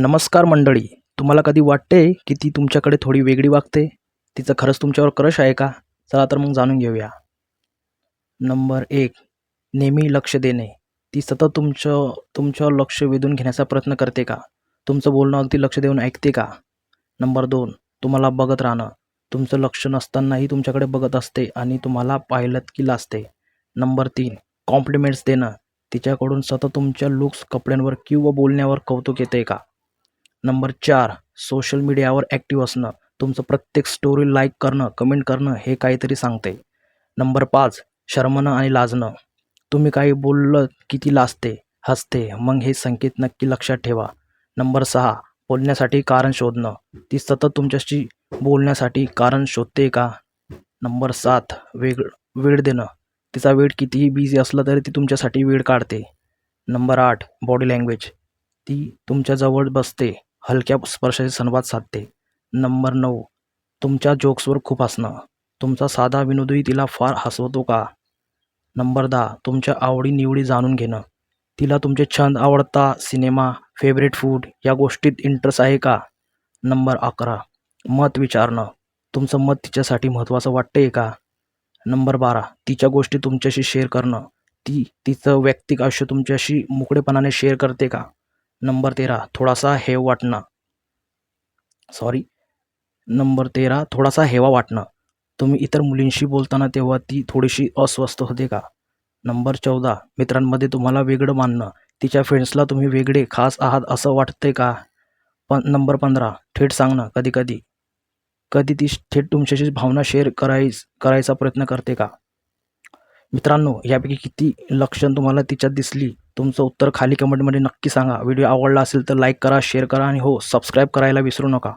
नमस्कार मंडळी. तुम्हाला कधी वाटते की ती तुमच्याकडे थोडी वेगळी वागते? तिचं खरंच तुमच्यावर क्रश आहे का? चला तर मग जाणून घेऊया. नंबर 1, नेहमी लक्ष देणे. ती सतत तुमच्यावर लक्ष वेधून घेण्याचा प्रयत्न करते का? तुमचं बोलणं अगदी लक्ष देऊन ऐकते का? नंबर 2, तुम्हाला बघत राहणं. तुमचं लक्ष नसतानाही तुमच्याकडे बघत असते आणि तुम्हाला पाहिलंत की लाजते. नंबर 3, कॉम्प्लिमेंट्स देणं. तिच्याकडून सतत तुमच्या लुक्स, कपड्यांवर किंवा बोलण्यावर कौतुक येते का? नंबर 4, सोशल मीडियावर ॲक्टिव्ह असणं. तुमचं प्रत्येक स्टोरी लाईक करणं, कमेंट करणं हे काहीतरी सांगते. नंबर 5, शरमणं आणि लाजणं. तुम्ही काही बोललं की ती लाजते, हसते. मग हे संकेत नक्की लक्षात ठेवा. नंबर 6, बोलण्यासाठी कारण शोधणं. ती सतत तुमच्याशी बोलण्यासाठी कारण शोधते का? नंबर 7, वेळ देणं. तिचा वेळ कितीही बिझी असला तरी ती तुमच्यासाठी वेळ काढते. Number 8, body language. ती तुमच्याजवळ बसते, हलक्या स्पर्शाशी संवाद साधते. नंबर 9, तुमच्या जोक्सवर खूप हसणं. तुमचा साधा विनोदही तिला फार हसवतो का? नंबर 10, तुमच्या आवडी-निवडी जाणून घेणं. तिला तुमचे छंद, आवडता सिनेमा, फेवरेट फूड या गोष्टीत इंटरेस्ट आहे का? नंबर 11, मत विचारणं. तुमचं मत तिच्यासाठी महत्त्वाचं वाटतंय का? नंबर 12, तिच्या गोष्टी तुमच्याशी शेअर करणं. ती तिचं वैयक्तिक आयुष्य तुमच्याशी मोकळेपणाने शेअर करते का? नंबर 13, थोडासा हेवा वाटणं. तुम्ही इतर मुलींशी बोलताना तेव्हा ती थोडीशी अस्वस्थ होते का? नंबर 14, मित्रांमध्ये तुम्हाला वेगळं मानणं. तिच्या फ्रेंड्सला तुम्ही वेगळे, खास आहात असं वाटतंय का? नंबर 15, थेट सांगणं. कधी ती थेट तुमच्याशी भावना शेअर करायचा प्रयत्न करते का? मित्रांनो, यापैकी किती लक्षणं तुम्हाला तिच्यात दिसली? तुमचं उत्तर खाली कमेंटमध्ये नक्की सांगा. व्हिडिओ आवडला असेल तर लाईक करा, शेअर करा आणि सबस्क्राईब करायला विसरू नका.